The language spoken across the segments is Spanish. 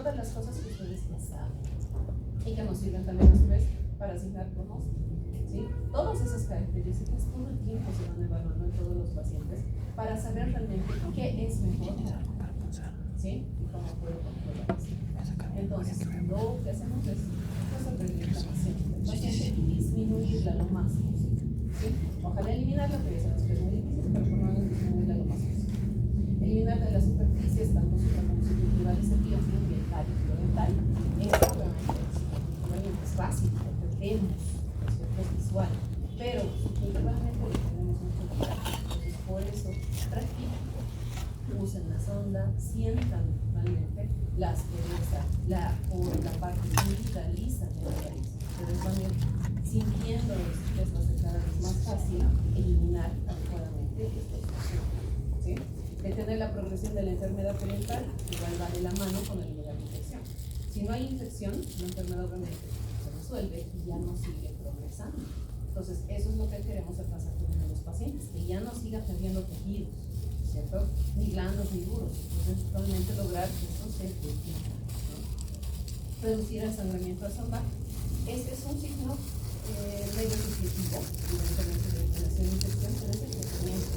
todas las cosas que ustedes ya saben y que nos sirven también a su vez para asignar pronóstico. ¿Sí? Todas esas características todo el tiempo se van evaluando en todos los pacientes para saber realmente qué es mejor para cada persona, ¿sí? Y cómo puede controlarse. Entonces, lo que hacemos es resolver la inflamación del paciente y disminuirla lo más posible. ¿Sí? Ojalá eliminarla, pero ya sabemos que es muy difícil, pero por lo menos disminuirla lo más posible. Eliminar de las superficies, tanto subconjuntivales, ambiental y florental, es fácil, porque vemos, es visual, pero subjuntivamente lo tenemos mucho claro. Entonces, por eso, practiquen, usen la sonda, sientan realmente la aspereza, la parte única, lisa de la nariz. Ustedes van a ir sintiendo, les va a ser cada vez más fácil eliminar adecuadamente estos pacientes. ¿Sí? Detener la progresión de la enfermedad parental igual va de la mano con eliminar la infección. Si no hay infección, la enfermedad obviamente se resuelve y ya no sigue progresando. Entonces, eso es lo que queremos alcanzar con los pacientes, que ya no siga perdiendo tejidos, ¿cierto? Ni blandos ni duros. Entonces, realmente lograr que esto se detenga, ¿no? Reducir el sangramiento al sonda. Este es un signo medio sustitutivo, evidentemente de eliminación de infección, pero es el tratamiento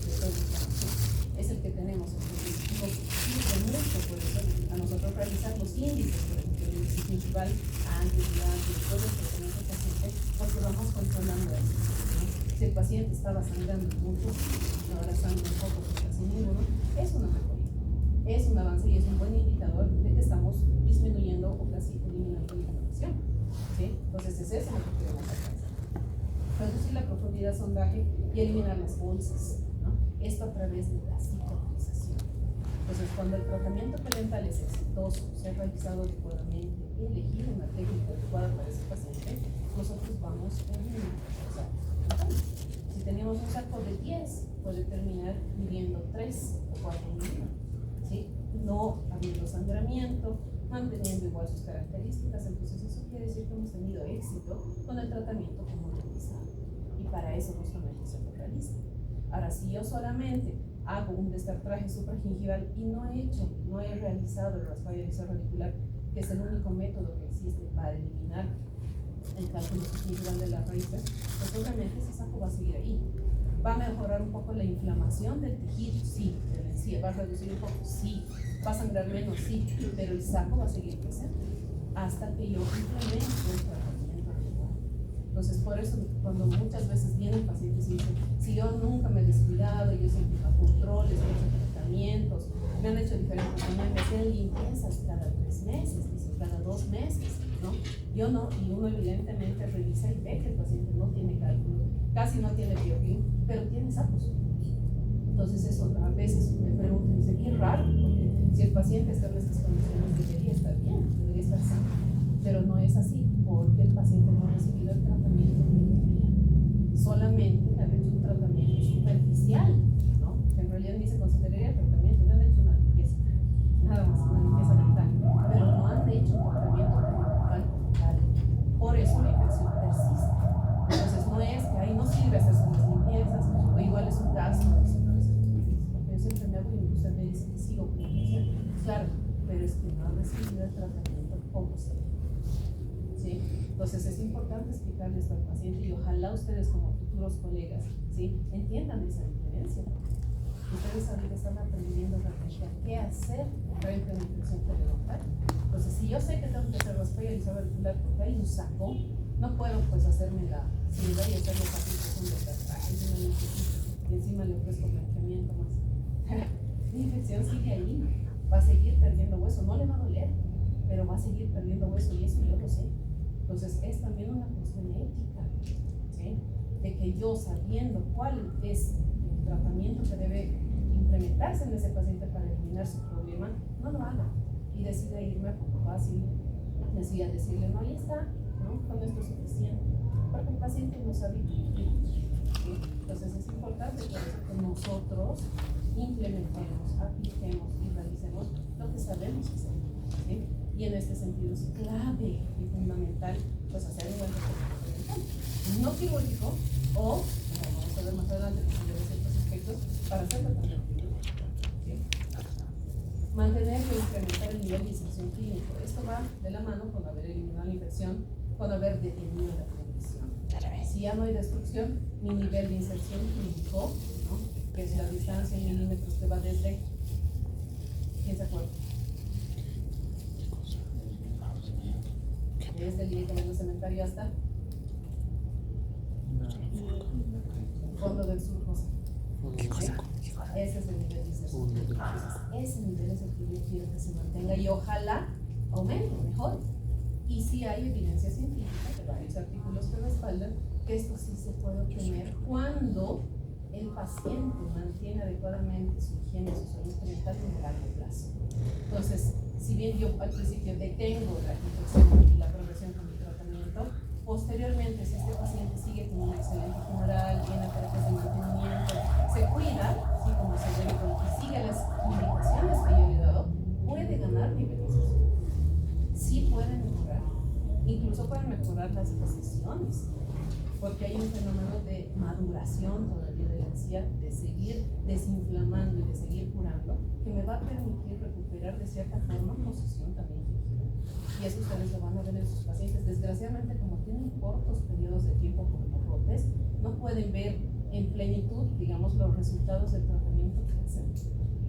de toda la inflamación. Es el que tenemos, entonces nos sirve mucho por eso a nosotros realizar los índices, por ejemplo, el índice principal antes, durante, después del tratamiento del paciente, porque vamos controlando eso, ¿no? Si el paciente estaba sangrando mucho, ahora sangra un poco, casi ninguno, es una mejoría, es un avance y es un buen indicador de que estamos disminuyendo o casi eliminando la inflamación, ¿sí? Entonces es eso lo que queremos alcanzar. Reducir la profundidad de sondaje y eliminar las bolsas, ¿no? Esto a través de la cicatrización. Entonces, cuando el tratamiento parental es exitoso, se ha realizado adecuadamente y elegido una técnica adecuada para ese paciente, nosotros vamos a eliminar los sacos. Si teníamos un saco de 10, puede terminar midiendo 3 o 4 milímetros, ¿sí? No habiendo sangramiento, manteniendo igual sus características. Entonces, eso quiere decir que hemos tenido éxito con el tratamiento como realizado. Y para eso justamente se lo realiza. Ahora, si yo solamente hago un destartraje supragingival y no he realizado el raspado radicular, que es el único método que existe para eliminar el cálculo subgingival de la raíz, pues obviamente ese saco va a seguir ahí. ¿Va a mejorar un poco la inflamación del tejido? Sí. ¿Va a reducir un poco? Sí. ¿Va a sangrar menos? Sí. Pero el saco va a seguir presente hasta que yo implemente el tratamiento adecuado. Entonces, por eso, cuando muchas veces vienen pacientes y dicen, si yo nunca me he descuidado, yo siempre hago controles, he hecho tratamientos, me han hecho diferentes maneras, me hacen limpiezas cada 3 meses, dicen, cada 2 meses, ¿no? Yo no, y uno evidentemente revisa y ve que el paciente no tiene cálculo, casi no tiene biofilm, pero tiene sacos. Entonces eso a veces me preguntan, dice, qué raro, porque si el paciente está en estas condiciones debería estar bien, debería estar sano, pero no es así, porque el paciente no ha recibido el tratamiento que debería. Solamente le han hecho un tratamiento superficial, ¿no? Que en realidad ni se consideraría tratamiento, le han hecho una limpieza, nada más, una limpieza dental, pero no han hecho un tratamiento dental como tal. Por eso la infección persiste. Entonces no es que ahí no sirve hacerse las limpiezas, o igual es un gasto, porque yo siempre me hago y usted me dice que sigo con la infección. Claro, pero es que no ha recibido el tratamiento como se debe. ¿Sí? Entonces es importante explicarles al paciente y ojalá ustedes como futuros colegas, ¿sí?, entiendan esa diferencia. Ustedes ahorita están aprendiendo realmente a qué hacer frente a una infección periodontal. Entonces, si yo sé que tengo que hacer raspado radicular porque hay un saco, no puedo pues hacerme la cirugía y hacer los aplicaciones de tatuaje y encima le ofrezco blanqueamiento más. La infección sigue ahí, va a seguir perdiendo hueso, no le va a doler, pero va a seguir perdiendo hueso y eso yo lo sé. Entonces es también una cuestión ética, ¿sí?, de que yo, sabiendo cuál es el tratamiento que debe implementarse en ese paciente para eliminar su problema, no lo haga y decida irme poco fácil, decida decirle, no, ahí está, ¿no?, con esto es suficiente, porque el paciente no sabe qué. Entonces es importante por eso que nosotros implementemos, apliquemos y realicemos lo que sabemos hacer, ¿sí? Y en este sentido es clave y fundamental pues hacer un buen tratamiento no quirúrgico o, como vamos a ver más adelante, de ciertos aspectos para hacer tratamiento quirúrgico, ¿sí? Mantener o incrementar el nivel de inserción clínico. Esto va de la mano con haber eliminado la infección, con haber detenido la progresión. Si ya no hay destrucción, mi nivel de inserción clínico, ¿no?, que es la distancia en milímetros que va desde, ¿quién se acuerda? Desde el ligamento cementario hasta el fondo del surco. Ese es el nivel de inserción. Entonces, ese nivel es el que yo quiero que se mantenga y ojalá aumente, mejor. Y sí hay evidencia científica de varios artículos que respaldan que esto sí se puede obtener cuando el paciente mantiene adecuadamente su higiene, su salud mental en el largo plazo. Entonces, si bien yo al principio detengo la infección y la progresión con mi tratamiento, posteriormente, si este paciente sigue con una excelente tumoral, tiene terapias de mantenimiento, se cuida, ¿sí?, como se debe, y sigue las indicaciones que yo le he dado, puede ganar nivelización. Sí puede mejorar, incluso pueden mejorar las sesiones, porque hay un fenómeno de maduración todavía de la encía, de seguir desinflamando y de seguir curando, que me va a permitir recuperar de cierta forma posición también. Y eso ustedes lo van a ver en sus pacientes. Desgraciadamente, como tienen cortos periodos de tiempo como brotes, no pueden ver en plenitud, digamos, los resultados del tratamiento que hacen.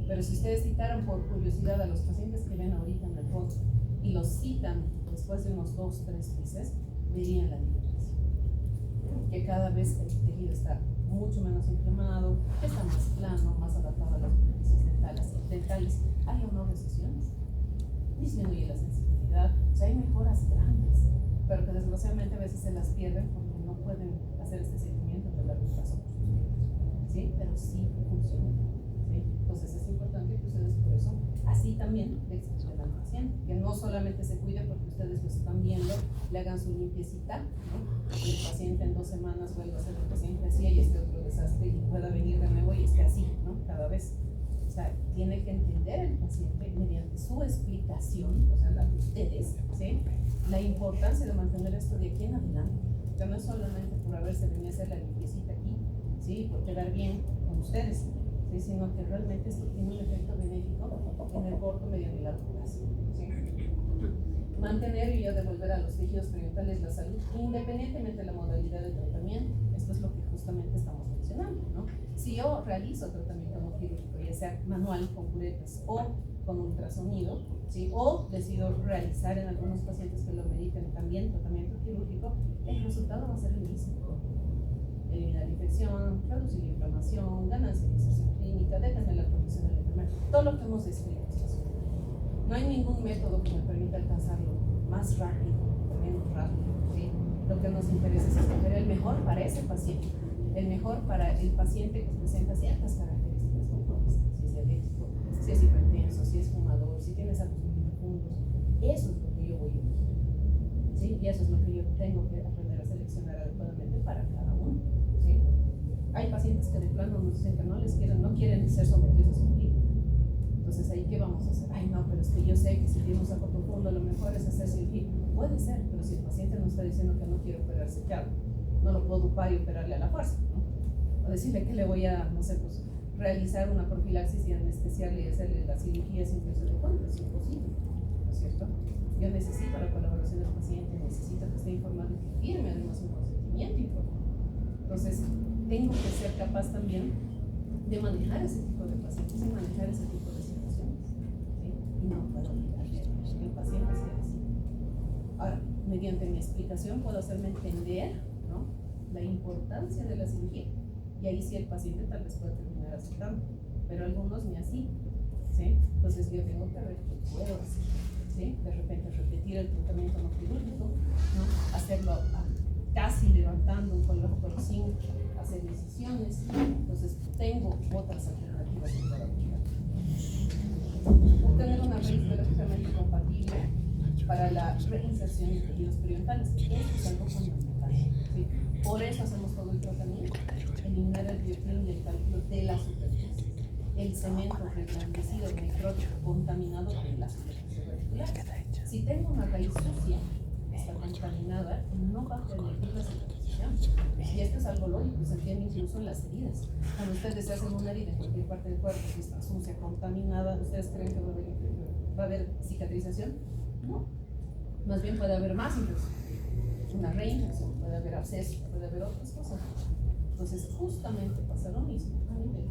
Pero si ustedes citaran por curiosidad a los pacientes que ven ahorita en el fondo y los citan después de unos 2-3 meses, verían la diferencia. Que cada vez el tejido está mucho menos inflamado, está más plano, más adaptado a las superficies dentales. Hay o no recesiones, disminuye la sensibilidad, o sea, hay mejoras grandes, pero que desgraciadamente a veces se las pierden porque no pueden hacer este seguimiento de largo plazo. ¿Sí? Pero sí funciona. ¿Sí? Entonces es importante que ustedes por eso, así también le expliquen al paciente, que no solamente se cuide porque ustedes lo están viendo, le hagan su limpiecita, ¿no?, y el paciente en 2 semanas vuelva a ser el paciente así y este otro desastre y pueda venir de nuevo y esté así, ¿no?, cada vez. O sea, tiene que entender el paciente mediante su explicación, o sea, la de ustedes, ¿sí?, la importancia de mantener esto de aquí en adelante. O sea, no es solamente por haberse venido a hacer la limpiecita aquí, ¿sí?, por quedar bien con ustedes, ¿sí?, sino que realmente esto tiene un efecto benéfico en el corto, mediano y largo plazo, ¿sí? Mantener y devolver a los tejidos periodontal la salud, independientemente de la modalidad de tratamiento. Esto es lo que justamente estamos mencionando, ¿no? Si yo realizo tratamiento no quirúrgico, ya sea manual, con curetas o con ultrasonido, ¿sí?, o decido realizar en algunos pacientes que lo mediten también tratamiento quirúrgico, el resultado va a ser el mismo. Eliminar la infección, reducir la inflamación, ganancia de inserción clínica, detener la progresión del enfermedad, todo lo que hemos descrito. No hay ningún método que me permita alcanzarlo más rápido o menos rápido, ¿sí? Lo que nos interesa es escoger el mejor para ese paciente, el mejor para el paciente que presenta ciertas características conformes, si es diabético, si es hipertenso, si es fumador, si tiene hábitos muy profundos. Eso es lo que yo voy a elegir, ¿sí? Y eso es lo que yo tengo que aprender a seleccionar adecuadamente para cada uno, ¿sí? Hay pacientes que de plano nos dicen que no quieren ser sometidos a cirugía. Entonces, ¿ahí qué vamos a hacer? Ay, no, pero es que yo sé que si tiene un saco profundo, lo mejor es hacer cirugía. Puede ser, pero si el paciente nos está diciendo que no quiere operarse, claro, no lo puedo ocupar y operarle a la fuerza, ¿no? O decirle que le voy a, no sé, pues, realizar una profilaxis y anestesiarle y hacerle la cirugía sin que se dé cuenta, es imposible, ¿no es cierto? Yo necesito la colaboración del paciente, necesito que esté informado y que firme además un consentimiento informado. Entonces, tengo que ser capaz también de manejar ese tipo de pacientes y manejar ese tipo de situaciones, ¿sí? Y no puedo olvidar que el paciente sea así. Ahora, mediante mi explicación puedo hacerme entender, ¿no?, la importancia de la cirugía, y ahí sí el paciente tal vez puede terminar aceptando, pero algunos ni así, ¿sí? Entonces yo tengo que ver qué puedo hacer, ¿sí? De repente repetir el tratamiento no quirúrgico, ¿no?, hacerlo casi levantando un colojo pero sin hacer incisiones. Entonces tengo otras alternativas para buscar. Obtener una raíz biológicamente compatible para la reinserción de tejidos periodontales. Esto es algo fundamental, ¿sí? Por eso hacemos todo el tratamiento. Eliminar el biofilm y el cálculo de la superficie. El cemento reblandecido, necrótico, contaminado de la superficie reticular. Si tengo una raíz sucia, esta contaminada, no va a permitir la cicatrización. Y esto es algo lógico, se entiende incluso en las heridas. Cuando ustedes se hacen una herida en cualquier parte del cuerpo, si está sucia, contaminada, ¿ustedes creen que va a haber cicatrización? No. Más bien puede haber más infección, una reinfección, puede haber absceso, puede haber otras cosas. Entonces, justamente pasa lo mismo a nivel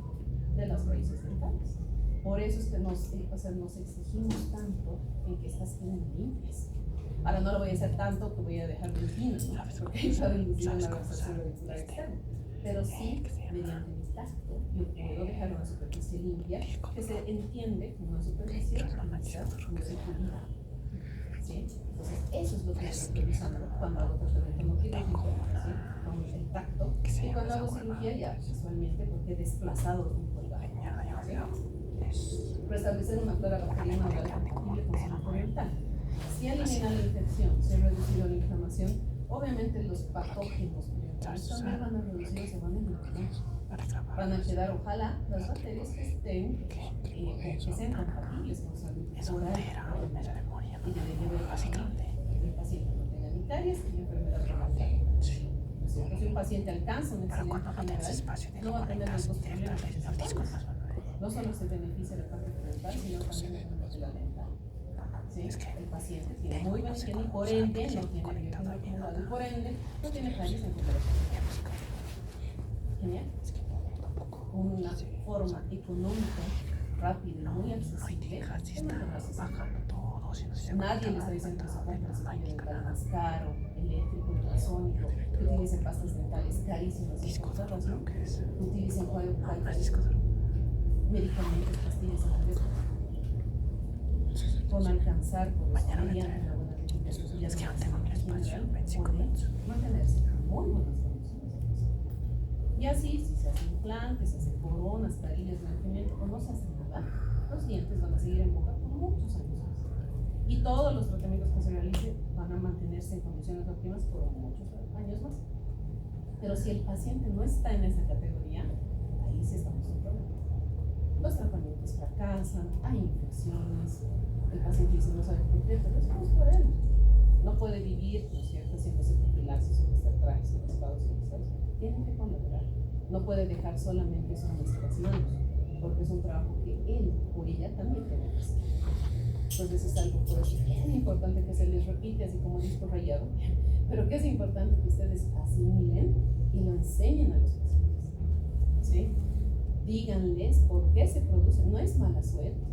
de las raíces dentales. Por eso es que nos exigimos tanto en que estas queden limpias. Ahora no lo voy a hacer tanto que voy a dejar de impinos, ¿no? Porque ahí va a inducir una relajación auricular externa. Pero sí, mediante mi tacto, yo puedo dejar una superficie limpia que se entiende como una superficie quizás muy circular. ¿Sí? Entonces, eso es lo que estoy utilizando cuando hago tratamiento no quirúrgico, ¿sí? Con el tacto. Y cuando hago cirugía ya visualmente, porque he desplazado un colgado. ¿Sí? Restablecer una flora bacteriana oral compatible con cirugía dental. Si elimina la infección, se ha reducido la inflamación, obviamente los patógenos también van a reducir o se van a eliminar. Van a quedar, ojalá, las bacterias que sean compatibles con salud oral. Y debe haber el paciente no tenga ni caries ni enfermedad renal. Si un paciente alcanza un excelente general, no va a tener los dos problemas. No solo se beneficia la parte dental, sino también de la dental. ¿Sí? El paciente tiene muy buena higiene y por ende no tiene biogénero acumulado y por ende no tiene caries en recuperación. Genial. Una forma económica, rápida y muy accesible. Nadie les está diciendo que se compre cepillo dental más caro, eléctrico, ultrasónico, que utilicen pastas dentales carísimas y costosos, ¿no? Utilicen medicamentos, pastillas con alcanzar por mediante una buena recuperación. Es que no tengo mi espacio, mantenerse en muy buenas condiciones. Y así, si se hacen implantes, se hacen coronas, carillas, blanqueamiento o no se hace nada, los dientes van a seguir en boca por muchos años más. Y todos los tratamientos que se realicen van a mantenerse en condiciones óptimas por muchos años más. Pero si el paciente no está en esa categoría, ahí sí estamos en problema. Los tratamientos fracasan, hay infecciones, el paciente dice no sabe por qué, pero es por él. No puede vivir, ¿no es cierto?, haciéndose pupilajes o estar trajes en espados iniciales. Tienen que colaborar. No puede dejar solamente eso en nuestras manos, porque es un trabajo que él o ella también tiene que hacer. Entonces es algo por eso bien importante que se les repite, así como disco rayado, pero que es importante que ustedes asimilen y lo enseñen a los pacientes. ¿Sí? Díganles por qué se produce, no es mala suerte,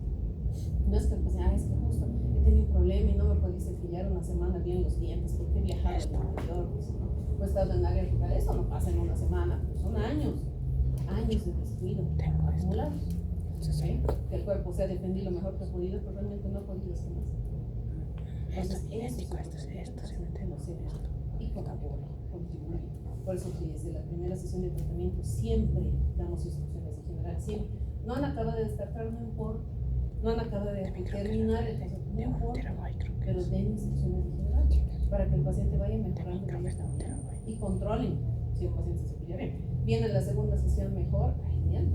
no es que el paciente, es que justo he tenido un problema y no me podía cepillar una semana bien los dientes porque he viajado al interior, pues he estado en área rural, eso no pasa en una semana, pues son años de descuido acumulados. ¿Sí? Que el cuerpo se ha defendido lo mejor que ha podido, pero realmente no ha podido hacer más. Entonces, eso y colabora, contribuye. Por eso, desde la primera sesión de tratamiento siempre damos instrucciones en general, siempre. No han acabado de descartar, no importa. No han acabado de terminar el tratamiento, no importa. Pero den instrucciones en general para que el paciente vaya mejorando y controlen si el paciente se cepilla bien. Viene la segunda sesión mejor, genial.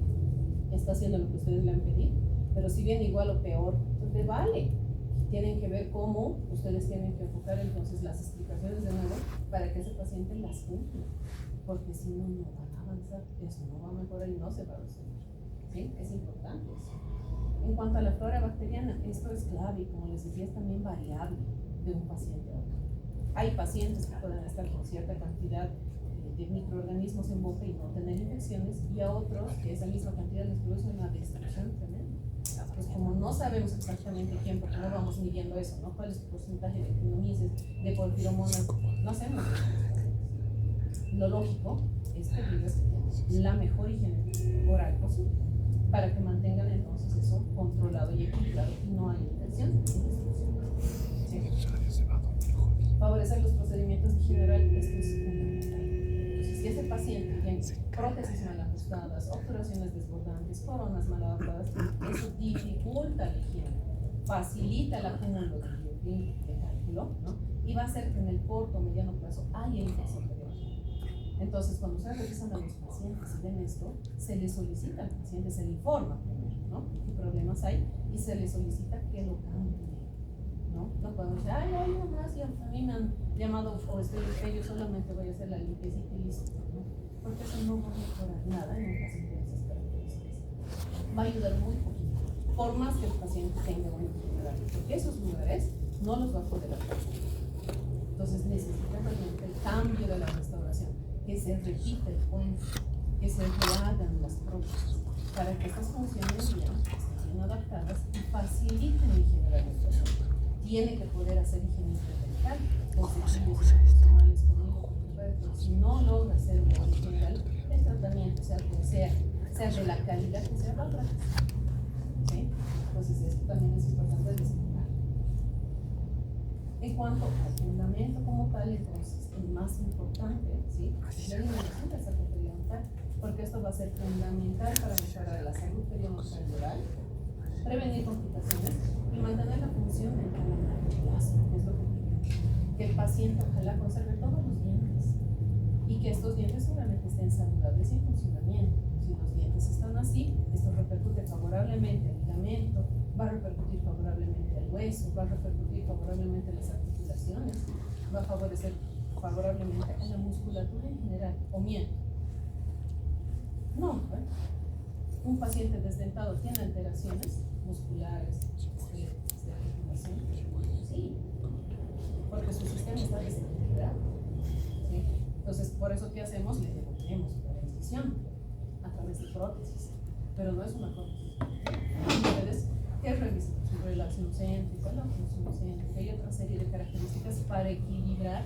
Está haciendo lo que ustedes le han pedido, pero si viene igual o peor, entonces vale. Tienen que ver cómo ustedes tienen que enfocar entonces las explicaciones de nuevo para que ese paciente las cumpla, porque si no, no van a avanzar, eso no va a mejorar y no se va a resolver. ¿Sí? Es importante eso. En cuanto a la flora bacteriana, esto es clave y como les decía es también variable de un paciente a otro. Hay pacientes que pueden estar con cierta cantidad de microorganismos en boca y no tener infecciones, y a otros que esa misma cantidad les produce una destrucción tremenda. Pues como no sabemos exactamente quién, porque no vamos midiendo eso, ¿no? ¿Cuál es tu porcentaje de actinomices, de porfiromonas? No sabemos. Lo lógico es pedirles la mejor higiene oral posible para que mantengan entonces eso controlado y equilibrado y no haya infección y destrucción. ¿Sí? Favorecer los procedimientos de higiene oral, esto es fundamental. Entonces, si ese paciente tiene prótesis mal ajustadas, obturaciones desbordantes, coronas mal adaptadas, eso dificulta la higiene, facilita el acúmulo de cálculo, ¿no? Y va a hacer que en el corto o mediano plazo haya infección periódica. Entonces, cuando ustedes revisan a los pacientes y ven esto, se les solicita al paciente, se le informa primero, ¿no?, qué problemas hay y se le solicita que lo cambie, ¿no? No podemos decir, ay, no, nada más, ya, a mí me han llamado o estoy en yo solamente voy a hacer la limpieza y listo, ¿no? Porque eso no va a mejorar nada en un paciente de esas características. Va a ayudar muy poquito, por más que el paciente tenga buena enfermedad, porque esos lugares no los va a poder alcanzar. Entonces necesita realmente el cambio de la restauración, que se repita el puente, que se rehagan las prótesis, para que estas funciones bien, estén bien adaptadas y faciliten el generar nutrición. Tiene que poder hacer higiene dental con cepillos profesionales conmigo, pero si no logra hacer un buen general, el tratamiento sea de la calidad que sea la práctica. ¿Sí? Entonces esto también es importante destacar. En cuanto al fundamento como tal, entonces el más importante, ¿sí?, es la eliminación del sarco periodontal, porque esto va a ser fundamental para mejorar la salud periodontal oral, prevenir complicaciones y mantener la función dental a largo plazo, que es lo que queremos. Que el paciente ojalá conserve todos los dientes y que estos dientes obviamente estén saludables y en funcionamiento. Si los dientes están así, esto repercute favorablemente al ligamento, va a repercutir favorablemente al hueso, va a repercutir favorablemente a las articulaciones, va a favorecer favorablemente a la musculatura en general, o miento. No, ¿eh? Un paciente desdentado tiene alteraciones musculares, de articulación, sí, porque su sistema está desequilibrado, ¿sí? Entonces, por eso, ¿qué hacemos? Le devolvemos la dentición a través de prótesis, pero no es una prótesis. Ustedes, ¿qué revisan? Su relación céntrica, la función céntrica y otra serie de características para equilibrar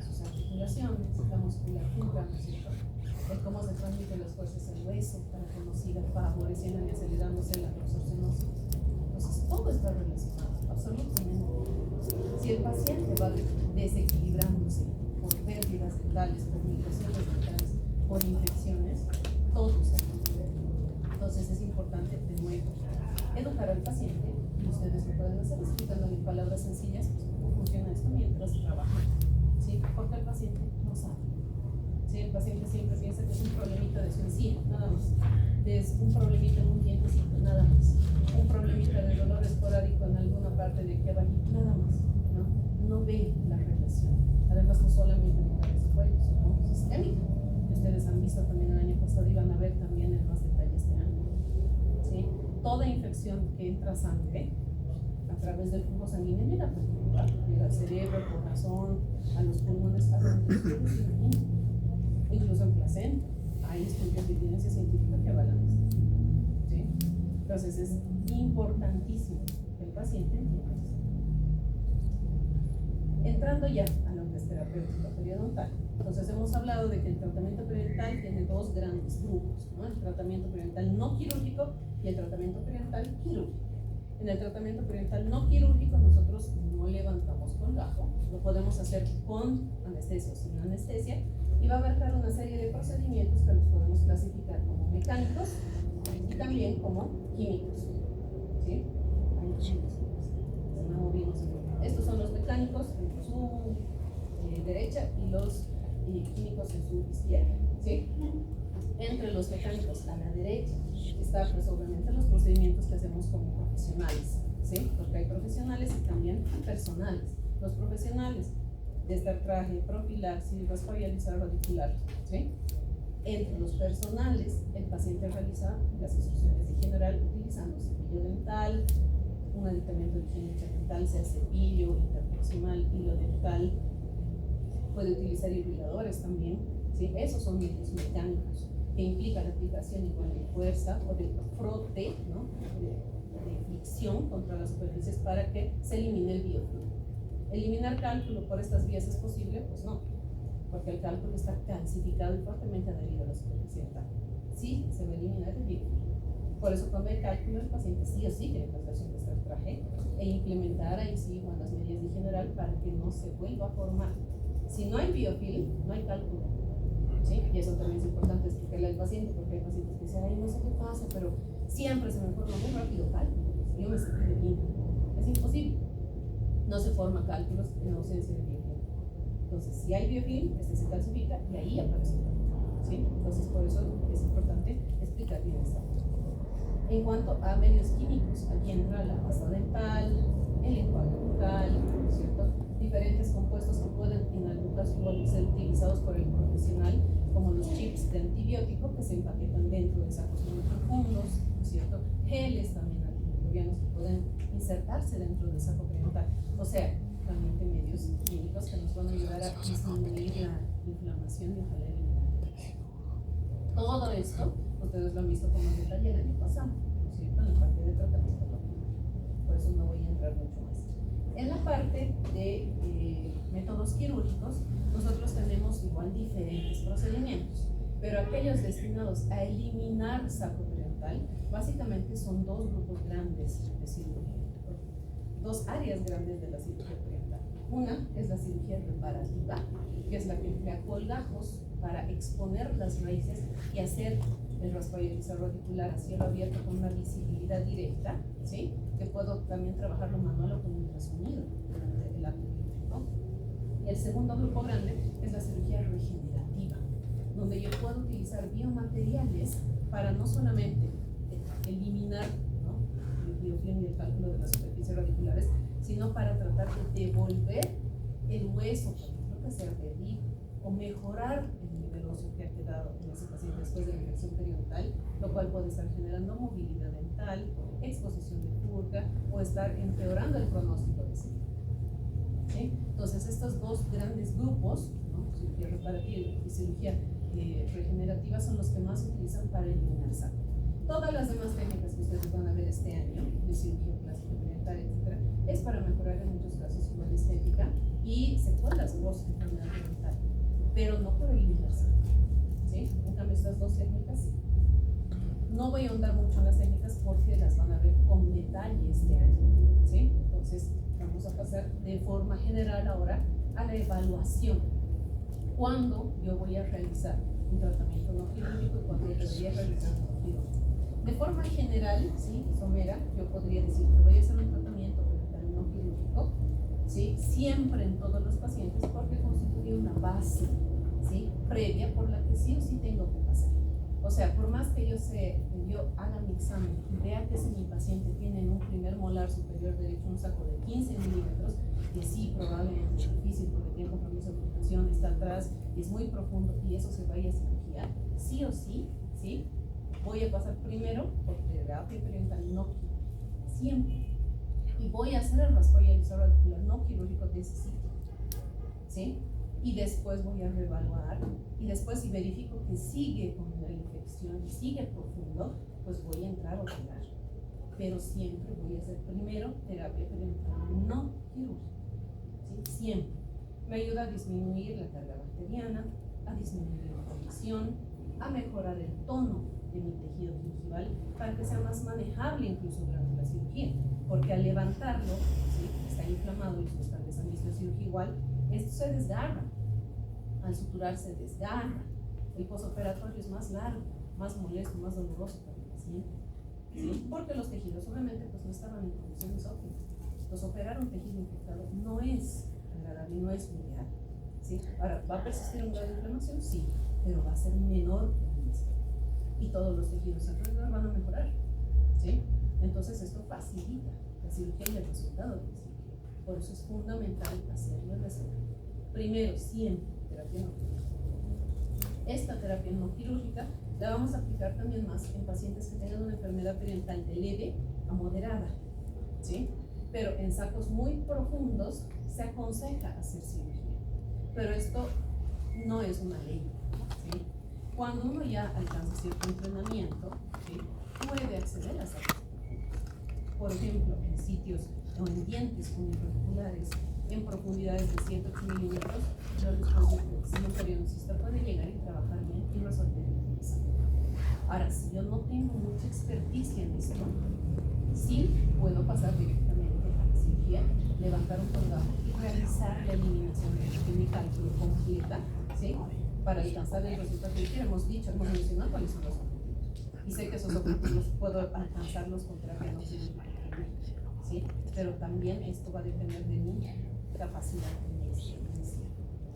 sus articulaciones, la musculatura, ¿no es cierto? El cómo se transmiten las fuerzas al hueso para que nos siga favoreciendo y acelerándose la absorción ósea. Entonces, todo está relacionado, absolutamente. Si el paciente va desequilibrándose por pérdidas dentales, por migraciones dentales, por infecciones, todo está equilibrado. Entonces, es importante, de nuevo, educar al paciente, y ustedes lo pueden hacer explicándole en palabras sencillas pues, cómo funciona esto mientras trabajan, ¿sí? Porque el paciente no sabe. ¿Sí? El paciente siempre piensa que es un problemita de su encía, nada más. Es un problemita en un dientecito, nada más. Un problemita de dolor esporádico en alguna parte de aquí abajo, nada más. No ve la relación. Además, no solamente en cabeza y cuello, sino sistémica. Ustedes han visto también el año pasado y van a ver también en más detalle este año. ¿Sí? Toda infección que entra a sangre a través del flujo sanguíneo llega al cerebro, al corazón, a los pulmones, a donde ustedes se imaginan. Incluso en placenta, hay estudios de evidencia científica que avalan esto. ¿Sí? Entonces es importantísimo que el paciente entienda esto. Entrando ya a lo que es terapéutica periodontal, entonces hemos hablado de que el tratamiento periodontal tiene dos grandes grupos, ¿no? El tratamiento periodontal no quirúrgico y el tratamiento periodontal quirúrgico. En el tratamiento periodontal no quirúrgico nosotros no levantamos con gajo, lo podemos hacer con anestesia o sin anestesia, y va a abarcar una serie de procedimientos que los podemos clasificar como mecánicos y también como químicos. ¿Sí? Estos son los mecánicos en su derecha y los químicos en su izquierda. ¿Sí? Entre los mecánicos a la derecha están pues obviamente los procedimientos que hacemos como profesionales, ¿sí? Porque hay profesionales y también personales. Los profesionales, desde el traje, profilaxis, raspavializar, radicular, ¿sí? Entre los personales, el paciente realiza las instrucciones de general utilizando cepillo dental, un aditamento de higiene dental, sea cepillo, interproximal, hilo dental, puede utilizar irrigadores también, ¿sí? Esos son medios mecánicos que implican la aplicación igual de fuerza o de frote, ¿no? de fricción contra las superficies para que se elimine el biofilm. ¿Eliminar cálculo por estas vías es posible? Pues no, porque el cálculo está calcificado y fuertemente adherido a la superficie dental. Sí, se va a eliminar el biofilm. Por eso cuando hay cálculo el paciente sí o sí tiene que hacerse un traje e implementar ahí sí las medidas de general para que no se vuelva a formar. Si no hay biofilm, no hay cálculo. ¿Sí? Y eso también es importante explicarle al paciente, porque hay pacientes que dicen, ay, no sé qué pasa, pero siempre se me forma muy rápido cálculo. Yo me sentí bien. Es imposible. No se forma cálculos en ausencia de biofilm. Entonces, si hay biofilm, este se calcifica y ahí aparece el cálculo. ¿Sí? Entonces, por eso es importante explicar bien esta parte. En cuanto a medios químicos, aquí entra la pasta dental, el enjuague bucal, ¿no es cierto? Diferentes compuestos que pueden en algún caso igual ser utilizados por el profesional, como los chips de antibiótico que se empaquetan dentro de sacos muy profundos, ¿no es cierto? Geles también antimicrobianos que pueden insertarse dentro del saco periodontal. O sea, realmente medios químicos que nos van a ayudar a disminuir la inflamación y ojalá eliminarla. Todo esto, ustedes lo han visto con más detalle el año pasado, ¿no es cierto? En la parte de tratamiento local. Por eso no voy a entrar mucho más. En la parte de métodos quirúrgicos, nosotros tenemos igual diferentes procedimientos, pero aquellos destinados a eliminar saco periodontal, básicamente son dos grupos grandes de cirugía, dos áreas grandes de la cirugía periodontal. Una es la cirugía reparativa, que es la que emplea colgajos para exponer las raíces y hacer el raspado y el radicular a cielo abierto con una visibilidad directa, ¿sí? Que puedo también trabajarlo manual o con ultrasonido durante el acto quirúrgico. Y el segundo grupo grande es la cirugía regenerativa, donde yo puedo utilizar biomateriales para no solamente eliminar, ¿no?, el biofilm y el cálculo de las superficies radiculares, sino para tratar de devolver el hueso, por ejemplo, que se ha perdido, o mejorar el nivel óseo que ha quedado en ese paciente después de la infección periodontal, lo cual puede estar generando movilidad dental, exposición de purga o estar empeorando el pronóstico de ese. ¿Sí? Entonces, estos dos grandes grupos, ¿no?, cirugía reparativa y cirugía regenerativa, son los que más se utilizan para eliminar saco. Todas las demás técnicas que ustedes van a ver este año, de cirugía plástica, periodontal, etc., es para mejorar en muchos casos su estética y secuelas post-enfermedad periodontal, pero no por eliminar saco. ¿Sí? En cambio, estas dos técnicas, no voy a ahondar mucho en las técnicas porque las van a ver con detalle este año. ¿Sí? Entonces, vamos a pasar de forma general ahora a la evaluación. ¿Cuándo yo voy a realizar un tratamiento no quirúrgico y cuándo debería realizar un no quirúrgico? De forma general, ¿sí?, somera, yo podría decir que voy a hacer un tratamiento no quirúrgico, ¿sí?, siempre en todos los pacientes, porque constituye una base, ¿sí?, previa por la que sí o sí tengo que pasar. O sea, por más que yo haga mi examen y vea que si mi paciente tiene en un primer molar superior derecho un saco de 15 milímetros, que sí, probablemente es difícil porque tiene compromiso de ocultación, está atrás, es muy profundo y eso se vaya a cirugía, sí o sí, ¿sí?, voy a pasar primero por terapia periodontal no quirúrgica, siempre. Y voy a hacer el raspado y el radicular no quirúrgico de ese sitio, ¿sí? Y después voy a reevaluar, y después si verifico que sigue con la infección y sigue profundo, pues voy a entrar a operar. Pero siempre voy a hacer primero terapia periodontal no quirúrgica, ¿sí? Siempre. Me ayuda a disminuir la carga bacteriana, a disminuir la inflamación, a mejorar el tono de mi tejido gingival para que sea más manejable incluso durante la cirugía, porque al levantarlo, ¿sí?, está inflamado y ustedes han visto en cirugía igual, esto se desgarra, al suturar se desgarra, el posoperatorio es más largo, más molesto, más doloroso para el paciente, ¿sí?, porque los tejidos obviamente pues no estaban en condiciones óptimas. Entonces operar un tejido infectado no es agradable, no es ideal, ¿sí? Ahora, ¿va a persistir un grado de inflamación? Sí, pero va a ser menor que el mismo. Y todos los tejidos alrededor van a mejorar, ¿sí? Entonces esto facilita la cirugía y el resultado de la cirugía. Por eso es fundamental hacerlo en la cirugía. Primero, siempre, terapia no quirúrgica. Esta terapia no quirúrgica la vamos a aplicar también más en pacientes que tengan una enfermedad periodontal de leve a moderada, ¿sí? Pero en sacos muy profundos se aconseja hacer cirugía. Pero esto no es una ley, ¿sí? Cuando uno ya alcanza cierto entrenamiento, ¿sí?, puede acceder a sacos profundos. Por ejemplo, en sitios o en dientes uniparticulares en profundidades de 108 milímetros, yo les puedo decir que un periodoncista puede llegar y trabajar bien y resolver el saco. Ahora, si yo no tengo mucha experticia en esto, sí puedo pasar directamente a la cirugía, levantar un colgajo y realizar la eliminación de mi cálculo completa, ¿sí?, para alcanzar el resultado que quiero. Hemos mencionado cuáles son los objetivos. Y sé que esos objetivos puedo alcanzarlos con terapia no quirúrgica, ¿sí? Pero también esto va a depender de mi capacidad de experiencia,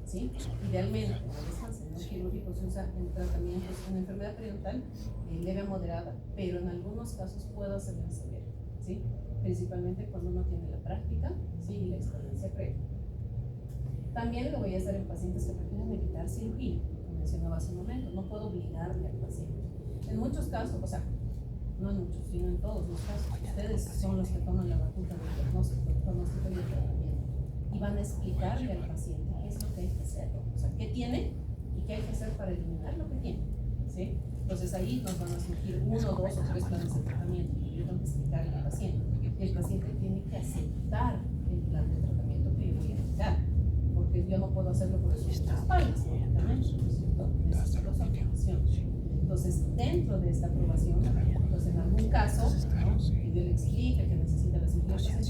¿sí? Idealmente, la distancia no quirúrgico se usa en tratamientos en enfermedad periodontal leve a moderada, pero en algunos casos puedo hacerla severa, ¿sí? principalmente cuando uno tiene la práctica, ¿sí? Y la experiencia previa. También lo voy a hacer en pacientes que prefieren evitar cirugía, como mencionaba hace un momento. No puedo obligarle al paciente. En muchos casos, o sea, no en muchos, sino en todos los casos, ustedes son los que toman la batuta del diagnóstico y el tratamiento. Y van a explicarle al paciente qué es lo que hay que hacer, o sea, qué tiene y qué hay que hacer para eliminar lo que tiene, ¿sí? Entonces ahí nos van a surgir 1, 2 o 3 planes de tratamiento que yo tengo que explicarle al paciente. Y el paciente tiene que aceptar el plan de tratamiento que yo voy a aplicar, porque yo no puedo hacerlo por sus espaldas, lógicamente, ¿no es cierto? Necesito su aprobación. Entonces, dentro de esta aprobación, pues en algún caso, ¿no? Que yo le explique que necesita la cirugía,